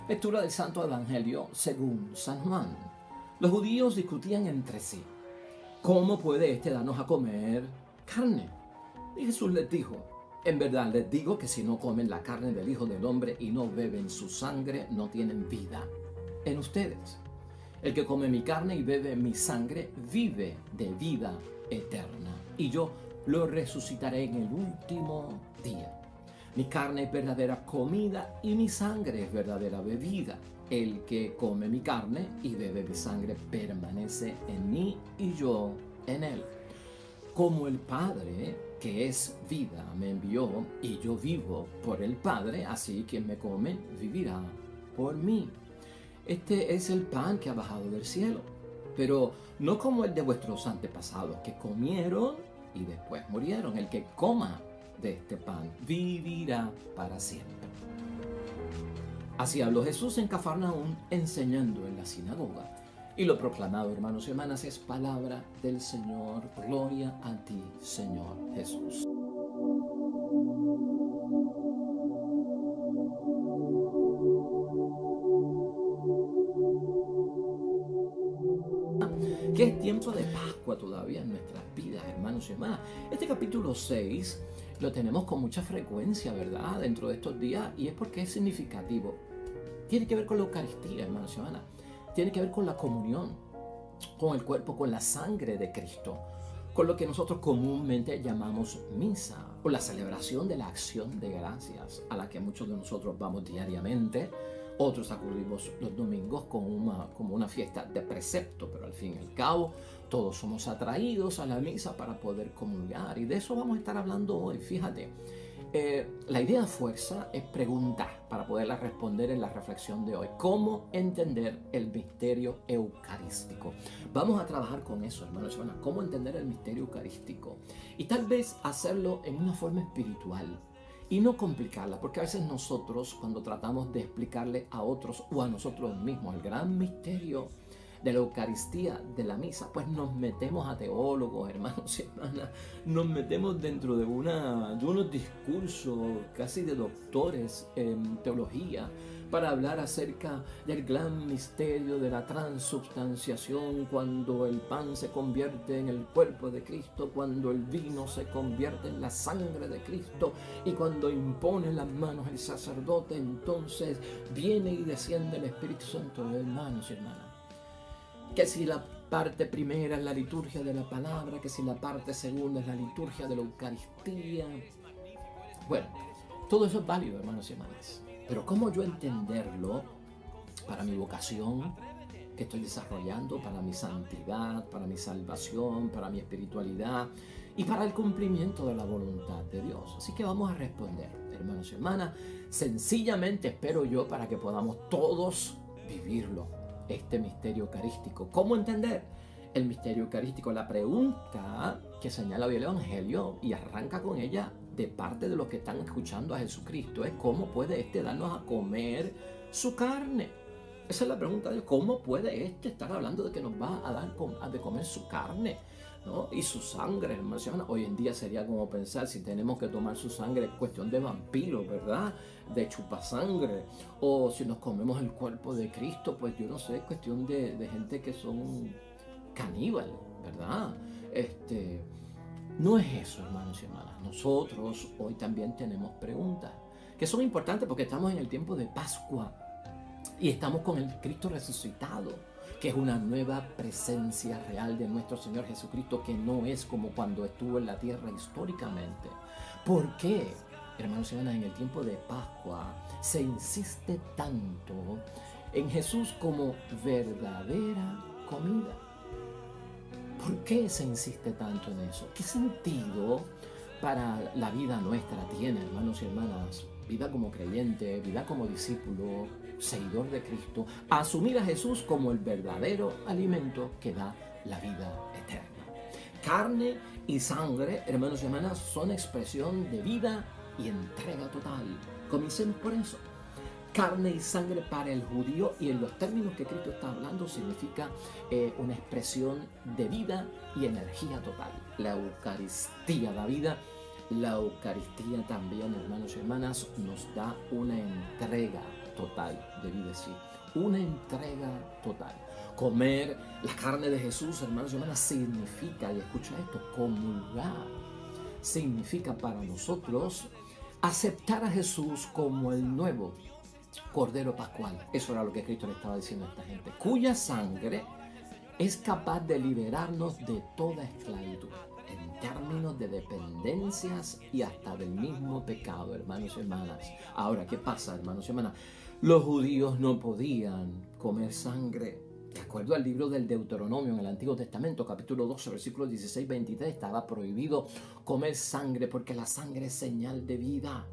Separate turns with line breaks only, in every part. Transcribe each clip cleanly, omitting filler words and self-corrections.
Lectura del Santo Evangelio según San Juan. Los judíos discutían entre sí: ¿cómo puede éste darnos a comer carne? Y Jesús les dijo: en verdad les digo que si no comen la carne del Hijo del Hombre y no beben su sangre, no tienen vida en ustedes. El que come mi carne y bebe mi sangre vive de vida eterna, y yo lo resucitaré en el último día. Mi carne es verdadera comida y mi sangre es verdadera bebida. El que come mi carne y bebe mi sangre permanece en mí y yo en él. Como el Padre, que es vida, me envió y yo vivo por el Padre, así quien me come vivirá por mí. Este es el pan que ha bajado del cielo, pero no como el de vuestros antepasados, que comieron y después murieron. El que coma de este pan vivirá para siempre. Así habló Jesús en Cafarnaúm, enseñando en la sinagoga. Y lo proclamado, hermanos y hermanas, es palabra del Señor. Gloria a ti, Señor Jesús. Que es tiempo de Pascua todavía en nuestras vidas, hermanos y hermanas. Este capítulo 6 lo tenemos con mucha frecuencia, ¿verdad?, dentro de estos días, y es porque es significativo. Tiene que ver con la Eucaristía, hermanos y hermanas. Tiene que ver con la comunión, con el cuerpo, con la sangre de Cristo, con lo que nosotros comúnmente llamamos misa, o la celebración de la acción de gracias, a la que muchos de nosotros vamos diariamente. Otros acudimos los domingos como una fiesta de precepto, pero al fin y al cabo todos somos atraídos a la misa para poder comulgar, y de eso vamos a estar hablando hoy. Fíjate, la idea fuerza es preguntar para poderla responder en la reflexión de hoy. ¿Cómo entender el misterio eucarístico? Vamos a trabajar con eso, hermanos y hermanas. ¿Cómo entender el misterio eucarístico? Y tal vez hacerlo en una forma espiritual y no complicarla, porque a veces nosotros, cuando tratamos de explicarle a otros o a nosotros mismos el gran misterio de la Eucaristía, de la misa, pues nos metemos a teólogos, hermanos y hermanas, nos metemos dentro de unos discursos casi de doctores en teología para hablar acerca del gran misterio de la transubstanciación, cuando el pan se convierte en el cuerpo de Cristo, cuando el vino se convierte en la sangre de Cristo, y cuando impone las manos el sacerdote, entonces viene y desciende el Espíritu Santo. Hermanos y hermanas, que si la parte primera es la liturgia de la palabra, que si la parte segunda es la liturgia de la Eucaristía. Bueno, todo eso es válido, hermanos y hermanas. Pero ¿cómo yo entenderlo para mi vocación que estoy desarrollando, para mi santidad, para mi salvación, para mi espiritualidad y para el cumplimiento de la voluntad de Dios? Así que vamos a responder, hermanos y hermanas, sencillamente, espero yo, para que podamos todos vivirlo, este misterio eucarístico. ¿Cómo entender el misterio eucarístico? La pregunta que señala hoy el Evangelio, y arranca con ella de parte de los que están escuchando a Jesucristo, es: ¿cómo puede éste darnos a comer su carne? Esa es la pregunta de cómo puede éste estar hablando de que nos va a dar de comer su carne, ¿no?, y su sangre, hermanos y hermanas. Hoy en día sería como pensar, si tenemos que tomar su sangre, es cuestión de vampiros, ¿verdad?, de chupasangre. O si nos comemos el cuerpo de Cristo, pues yo no sé, es cuestión de gente que son caníbal, ¿verdad? No es eso, hermanos y hermanas. Nosotros hoy también tenemos preguntas que son importantes, porque estamos en el tiempo de Pascua y estamos con el Cristo resucitado, que es una nueva presencia real de nuestro Señor Jesucristo, que no es como cuando estuvo en la tierra históricamente. ¿Por qué, hermanos y hermanas, en el tiempo de Pascua se insiste tanto en Jesús como verdadera comida? ¿Por qué se insiste tanto en eso? ¿Qué sentido para la vida nuestra tiene, hermanos y hermanas, vida como creyente, vida como discípulo, seguidor de Cristo, asumir a Jesús como el verdadero alimento que da la vida eterna? Carne y sangre, hermanos y hermanas, son expresión de vida y entrega total. Comencemos por eso. Carne y sangre para el judío, y en los términos que Cristo está hablando, significa una expresión de vida y energía total. La Eucaristía da vida. La Eucaristía también, hermanos y hermanas, nos da una entrega total, debí decir. Una entrega total. Comer la carne de Jesús, hermanos y hermanas, significa, y escucha esto, comulgar. Significa para nosotros aceptar a Jesús como el nuevo Cordero Pascual. Eso era lo que Cristo le estaba diciendo a esta gente, cuya sangre es capaz de liberarnos de toda esclavitud, en términos de dependencias y hasta del mismo pecado, hermanos y hermanas. Ahora, ¿qué pasa, hermanos y hermanas? Los judíos no podían comer sangre. De acuerdo al libro del Deuteronomio en el Antiguo Testamento, capítulo 12, versículos 16-23, estaba prohibido comer sangre porque la sangre es señal de vida.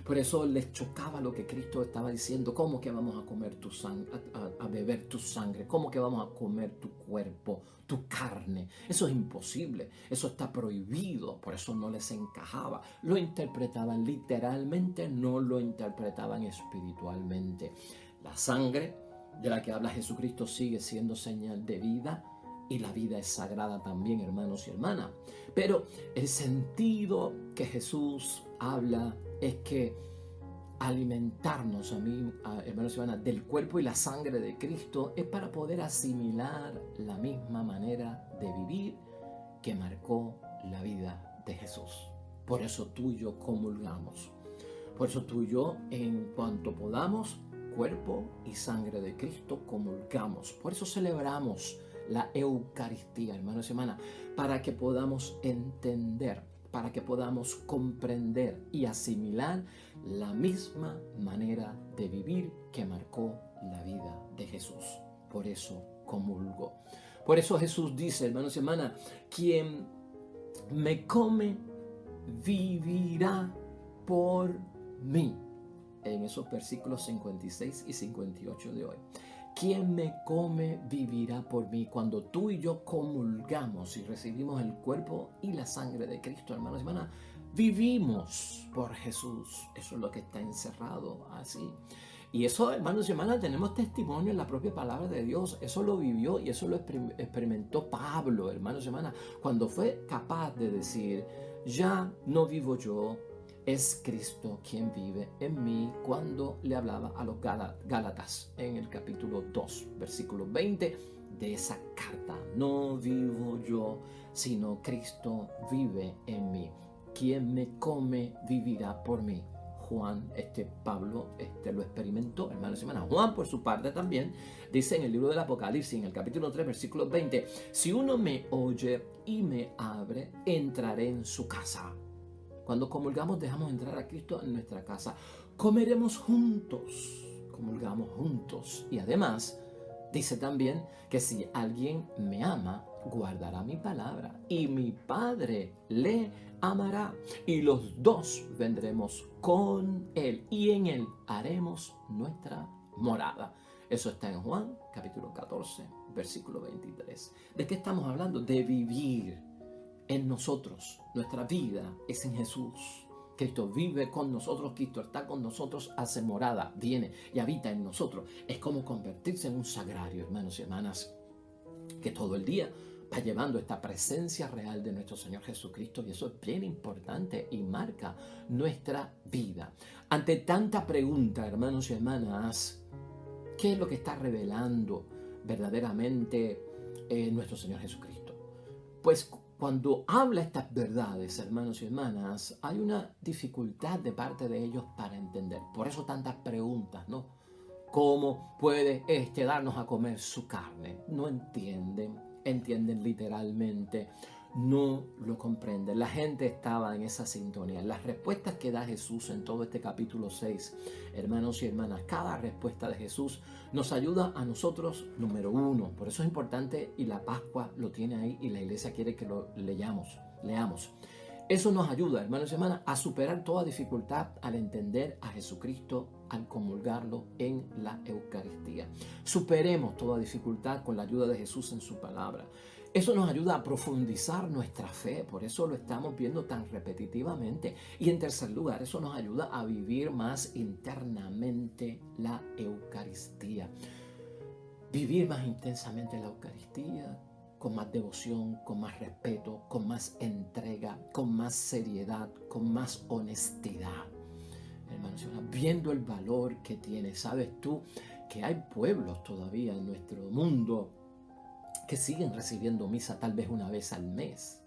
Por eso les chocaba lo que Cristo estaba diciendo. ¿Cómo que vamos a comer tu sangre, a beber tu sangre? ¿Cómo que vamos a comer tu cuerpo, tu carne? Eso es imposible. Eso está prohibido. Por eso no les encajaba. Lo interpretaban literalmente, no lo interpretaban espiritualmente. La sangre de la que habla Jesucristo sigue siendo señal de vida. Y la vida es sagrada también, hermanos y hermanas. Pero el sentido que Jesús habla es que alimentarnos, hermanos y hermanas, del cuerpo y la sangre de Cristo es para poder asimilar la misma manera de vivir que marcó la vida de Jesús. Por eso tú y yo comulgamos. Por eso tú y yo, en cuanto podamos, cuerpo y sangre de Cristo, comulgamos. Por eso celebramos la Eucaristía, hermanos y hermanas, para que podamos entender, para que podamos comprender y asimilar la misma manera de vivir que marcó la vida de Jesús. Por eso comulgo. Por eso Jesús dice, hermanos y hermanas, quien me come vivirá por mí. En esos versículos 56 y 58 de hoy. Quien me come vivirá por mí. Cuando tú y yo comulgamos y recibimos el cuerpo y la sangre de Cristo, hermanos y hermanas, vivimos por Jesús. Eso es lo que está encerrado así. Y eso, hermanos y hermanas, tenemos testimonio en la propia palabra de Dios. Eso lo vivió y eso lo experimentó Pablo, hermanos y hermanas, cuando fue capaz de decir, ya no vivo yo, es Cristo quien vive en mí, cuando le hablaba a los Gálatas en el capítulo 2, versículo 20 de esa carta. No vivo yo, sino Cristo vive en mí. Quien me come vivirá por mí. Pablo lo experimentó, hermanos y hermanas. Juan, por su parte, también dice en el libro del Apocalipsis, en el capítulo 3, versículo 20, si uno me oye y me abre, entraré en su casa. Cuando comulgamos, dejamos entrar a Cristo en nuestra casa. Comeremos juntos, comulgamos juntos. Y además, dice también que si alguien me ama, guardará mi palabra. Y mi Padre le amará. Y los dos vendremos con él. Y en él haremos nuestra morada. Eso está en Juan, capítulo 14, versículo 23. ¿De qué estamos hablando? De vivir en nosotros. Nuestra vida es en Jesús. Cristo vive con nosotros, Cristo está con nosotros, hace morada, viene y habita en nosotros. Es como convertirse en un sagrario, hermanos y hermanas, que todo el día va llevando esta presencia real de nuestro Señor Jesucristo, y eso es bien importante y marca nuestra vida. Ante tanta pregunta, hermanos y hermanas, ¿qué es lo que está revelando verdaderamente nuestro Señor Jesucristo? Pues cuando habla estas verdades, hermanos y hermanas, hay una dificultad de parte de ellos para entender. Por eso tantas preguntas, ¿no? ¿Cómo puede darnos a comer su carne? No entienden literalmente, no lo comprenden. La gente estaba en esa sintonía. Las respuestas que da Jesús en todo este capítulo 6, hermanos y hermanas, cada respuesta de Jesús nos ayuda a nosotros, número uno. Por eso es importante, y la Pascua lo tiene ahí y la iglesia quiere que lo leamos. Eso nos ayuda, hermanos y hermanas, a superar toda dificultad al entender a Jesucristo, al comulgarlo en la Eucaristía. Superemos toda dificultad con la ayuda de Jesús en su palabra. Eso nos ayuda a profundizar nuestra fe, por eso lo estamos viendo tan repetitivamente. Y en tercer lugar, eso nos ayuda a vivir más internamente la Eucaristía. Vivir más intensamente la Eucaristía, con más devoción, con más respeto, con más entrega, con más seriedad, con más honestidad. hermanos y hermanas, viendo el valor que tiene. ¿Sabes tú que hay pueblos todavía en nuestro mundo que siguen recibiendo misa tal vez una vez al mes,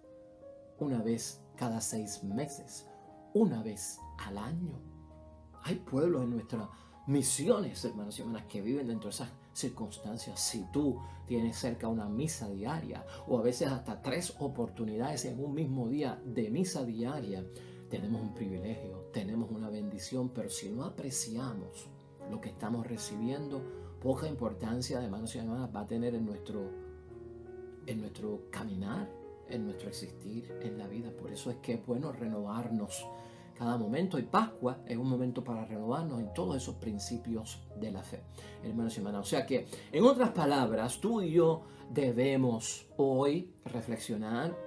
una vez cada 6 meses, una vez al año? Hay pueblos en nuestras misiones, hermanos y hermanas, que viven dentro de esas circunstancias. Si tú tienes cerca una misa diaria o a veces hasta 3 oportunidades en un mismo día de misa diaria, tenemos un privilegio, tenemos una bendición, pero si no apreciamos lo que estamos recibiendo, poca importancia, hermanos y hermanas, va a tener en nuestro caminar, en nuestro existir en la vida. Por eso es que es bueno renovarnos cada momento, y Pascua es un momento para renovarnos en todos esos principios de la fe, hermanos y hermanas. O sea que, en otras palabras, tú y yo debemos hoy reflexionar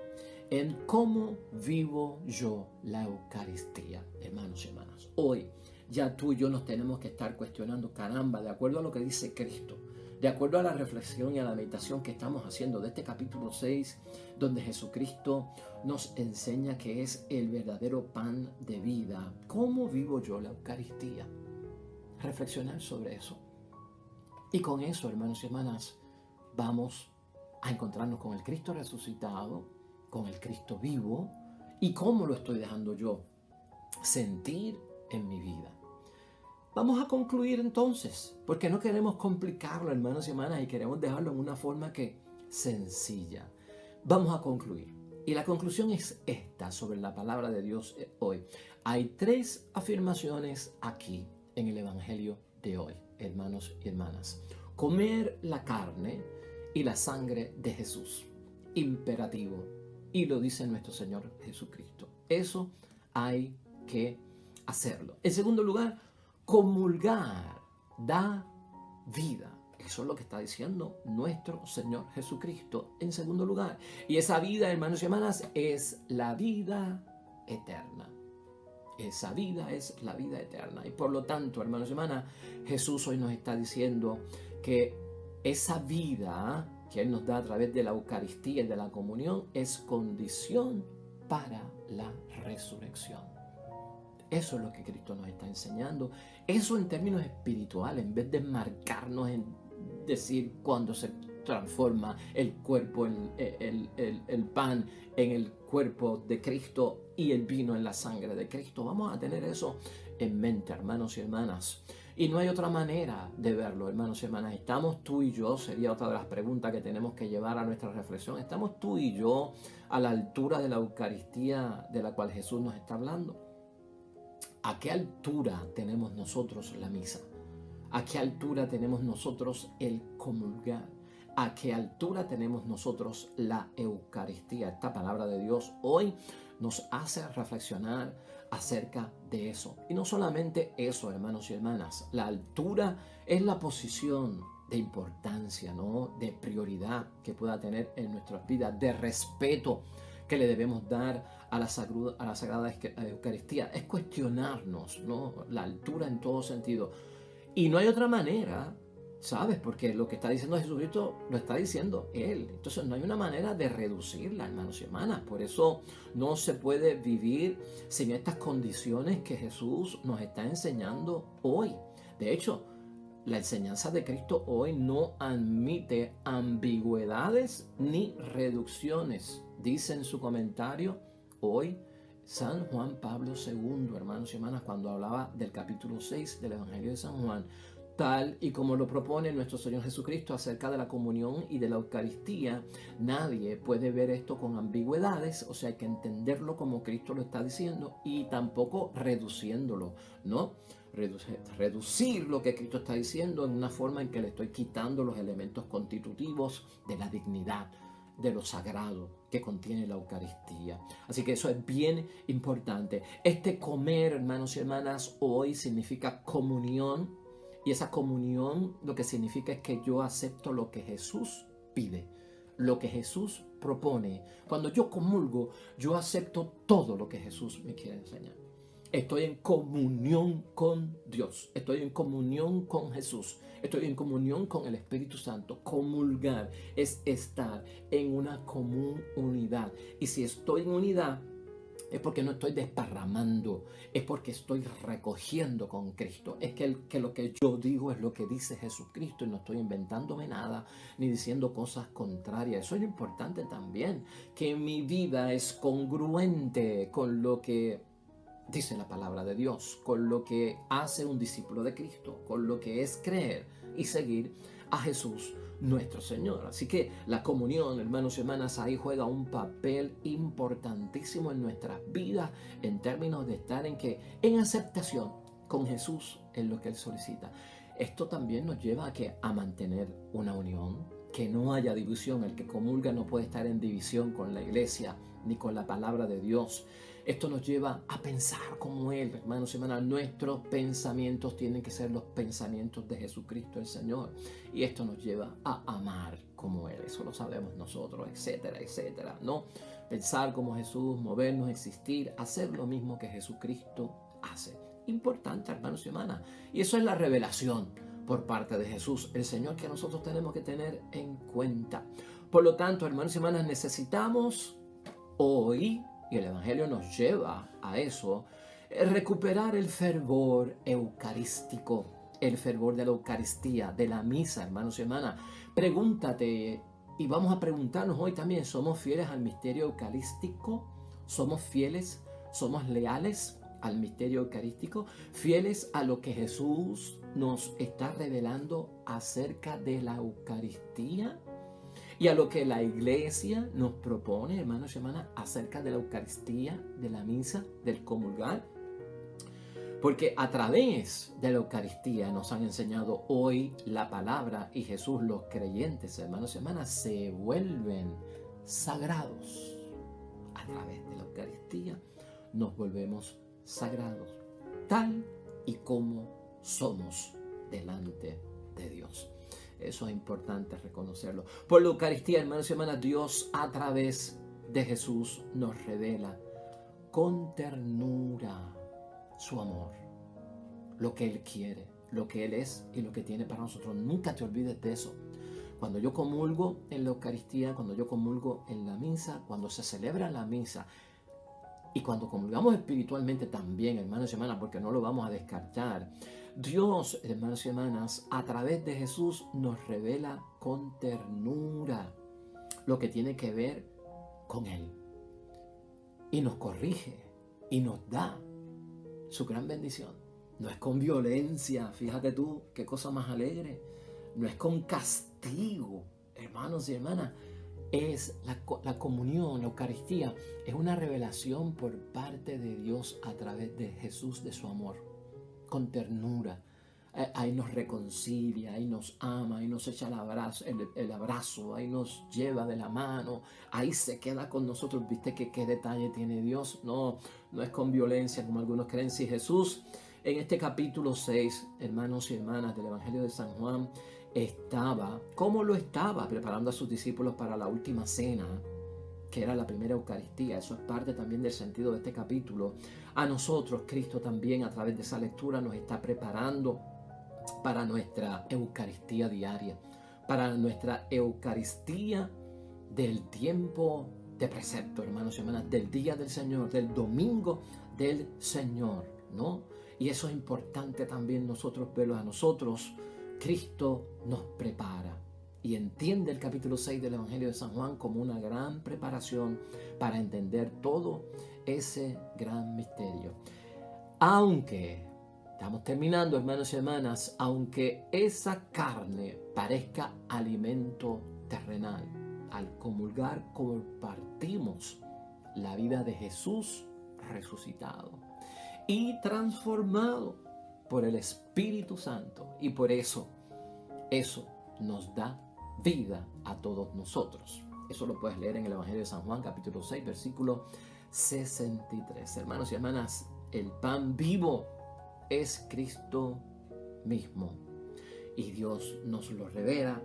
en cómo vivo yo la Eucaristía, hermanos y hermanas. Hoy ya tú y yo nos tenemos que estar cuestionando, caramba, de acuerdo a lo que dice Cristo, de acuerdo a la reflexión y a la meditación que estamos haciendo de este capítulo 6, donde Jesucristo nos enseña que es el verdadero pan de vida. ¿Cómo vivo yo la Eucaristía? Reflexionar sobre eso. Y con eso, hermanos y hermanas, vamos a encontrarnos con el Cristo resucitado, con el Cristo vivo, y cómo lo estoy dejando yo sentir en mi vida. Vamos a concluir entonces, porque no queremos complicarlo, hermanos y hermanas, y queremos dejarlo en una forma que sencilla. Vamos a concluir. Y la conclusión es esta sobre la palabra de Dios hoy. Hay 3 afirmaciones aquí en el Evangelio de hoy, hermanos y hermanas. Comer la carne y la sangre de Jesús. Imperativo. Y lo dice nuestro Señor Jesucristo. Eso hay que hacerlo. En segundo lugar, comulgar da vida. Eso es lo que está diciendo nuestro Señor Jesucristo en segundo lugar. Y esa vida, hermanos y hermanas, es la vida eterna. Esa vida es la vida eterna. Y por lo tanto, hermanos y hermanas, Jesús hoy nos está diciendo que esa vida que Él nos da a través de la Eucaristía y de la comunión es condición para la resurrección. Eso es lo que Cristo nos está enseñando. Eso en términos espirituales, en vez de marcarnos en decir cuando se transforma el cuerpo, el pan en el cuerpo de Cristo y el vino en la sangre de Cristo. Vamos a tener eso en mente, hermanos y hermanas. Y no hay otra manera de verlo, hermanos y hermanas. ¿Estamos tú y yo? Sería otra de las preguntas que tenemos que llevar a nuestra reflexión. ¿Estamos tú y yo a la altura de la Eucaristía de la cual Jesús nos está hablando? ¿A qué altura tenemos nosotros la misa? ¿A qué altura tenemos nosotros el comulgar? ¿A qué altura tenemos nosotros la Eucaristía? Esta palabra de Dios hoy nos hace reflexionar acerca de eso. Y no solamente eso, hermanos y hermanas. La altura es la posición de importancia, ¿no? De prioridad que pueda tener en nuestras vidas, de respeto que le debemos dar a la Sagrada Eucaristía. Es cuestionarnos, ¿no? La altura en todo sentido. Y no hay otra manera, ¿sabes? Porque lo que está diciendo Jesucristo lo está diciendo Él. Entonces no hay una manera de reducirla, hermanos y hermanas. Por eso no se puede vivir sin estas condiciones que Jesús nos está enseñando hoy. De hecho, la enseñanza de Cristo hoy no admite ambigüedades ni reducciones. Dice en su comentario hoy San Juan Pablo II, hermanos y hermanas, cuando hablaba del capítulo 6 del Evangelio de San Juan, tal y como lo propone nuestro Señor Jesucristo acerca de la comunión y de la Eucaristía, nadie puede ver esto con ambigüedades, o sea, hay que entenderlo como Cristo lo está diciendo y tampoco reduciéndolo, ¿no? Reducir lo que Cristo está diciendo en una forma en que le estoy quitando los elementos constitutivos de la dignidad, de lo sagrado que contiene la Eucaristía. Así que eso es bien importante. Este comer, hermanos y hermanas, hoy significa comunión, y esa comunión lo que significa es que yo acepto lo que Jesús pide, lo que Jesús propone. Cuando yo comulgo, yo acepto todo lo que Jesús me quiere enseñar. Estoy en comunión con Dios, estoy en comunión con Jesús, estoy en comunión con el Espíritu Santo. Comulgar es estar en una común unidad. Y si estoy en unidad, es porque no estoy desparramando, es porque estoy recogiendo con Cristo. Es que lo que yo digo es lo que dice Jesucristo y no estoy inventándome nada ni diciendo cosas contrarias. Eso es lo importante también, que mi vida es congruente con lo que dice la palabra de Dios, con lo que hace un discípulo de Cristo, con lo que es creer y seguir a Jesús nuestro Señor. Así que la comunión, hermanos y hermanas, ahí juega un papel importantísimo en nuestras vidas en términos de estar en aceptación con Jesús en lo que Él solicita. Esto también nos lleva a mantener una unión, que no haya división. El que comulga no puede estar en división con la iglesia ni con la palabra de Dios. Esto nos lleva a pensar como Él, hermanos y hermanas. Nuestros pensamientos tienen que ser los pensamientos de Jesucristo el Señor. Y esto nos lleva a amar como Él. Eso lo sabemos nosotros, etcétera, etcétera, ¿no? Pensar como Jesús, movernos, existir, hacer lo mismo que Jesucristo hace. Importante, hermanos y hermanas. Y eso es la revelación por parte de Jesús, el Señor, que nosotros tenemos que tener en cuenta. Por lo tanto, hermanos y hermanas, necesitamos hoy, y el Evangelio nos lleva a eso, recuperar el fervor eucarístico, el fervor de la Eucaristía, de la misa, hermanos y hermanas. Pregúntate, y vamos a preguntarnos hoy también, ¿somos fieles al misterio eucarístico? ¿Somos fieles? ¿Somos leales al misterio eucarístico? ¿Fieles a lo que Jesús nos está revelando acerca de la Eucaristía? Y a lo que la iglesia nos propone, hermanos y hermanas, acerca de la Eucaristía, de la misa, del comulgar. Porque a través de la Eucaristía nos han enseñado hoy la palabra, y Jesús, los creyentes, hermanos y hermanas, se vuelven sagrados. A través de la Eucaristía nos volvemos sagrados, tal y como somos delante de Dios. Eso es importante reconocerlo. Por la Eucaristía, hermanos y hermanas, Dios a través de Jesús nos revela con ternura su amor, lo que Él quiere, lo que Él es y lo que tiene para nosotros. Nunca te olvides de eso. Cuando yo comulgo en la Eucaristía, cuando yo comulgo en la misa, cuando se celebra la misa y cuando comulgamos espiritualmente también, hermanos y hermanas, porque no lo vamos a descartar, Dios, hermanos y hermanas, a través de Jesús nos revela con ternura lo que tiene que ver con Él. Y nos corrige y nos da su gran bendición. No es con violencia, fíjate tú, qué cosa más alegre. No es con castigo, hermanos y hermanas. Es la comunión, la Eucaristía, es una revelación por parte de Dios a través de Jesús, de su amor. Con ternura, ahí nos reconcilia, ahí nos ama, ahí nos echa el abrazo, ahí nos lleva de la mano, ahí se queda con nosotros. ¿Viste qué detalle tiene Dios? No es con violencia como algunos creen. Si Jesús en este capítulo 6, hermanos y hermanas del Evangelio de San Juan, estaba, ¿cómo lo estaba? Preparando a sus discípulos para la última cena, que era la primera Eucaristía. Eso es parte también del sentido de este capítulo. A nosotros, Cristo también a través de esa lectura nos está preparando para nuestra Eucaristía diaria, para nuestra Eucaristía del tiempo de precepto, hermanos y hermanas, del día del Señor, del domingo del Señor, ¿no? Y eso es importante también nosotros verlo. A nosotros, Cristo nos prepara. Y entiende el capítulo 6 del Evangelio de San Juan como una gran preparación para entender todo ese gran misterio. Aunque, estamos terminando, hermanos y hermanas, aunque esa carne parezca alimento terrenal, al comulgar compartimos la vida de Jesús resucitado y transformado por el Espíritu Santo. Y por eso nos da vida a todos nosotros. Eso lo puedes leer en el Evangelio de San Juan, capítulo 6, versículo 63. Hermanos y hermanas, el pan vivo es Cristo mismo. Y Dios nos lo revela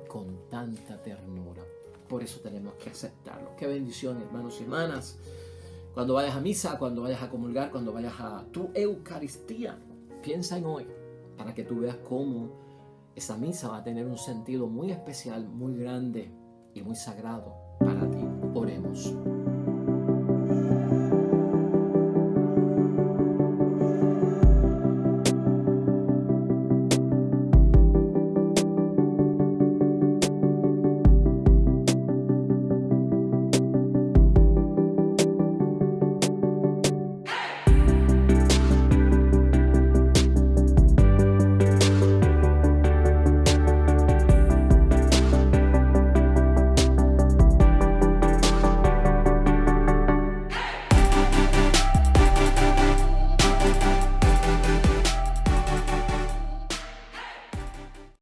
con tanta ternura. Por eso tenemos que aceptarlo. Qué bendición, hermanos y hermanas. Cuando vayas a misa, cuando vayas a comulgar, cuando vayas a tu Eucaristía, piensa en hoy, para que tú veas cómo esa misa va a tener un sentido muy especial, muy grande y muy sagrado para ti. Oremos.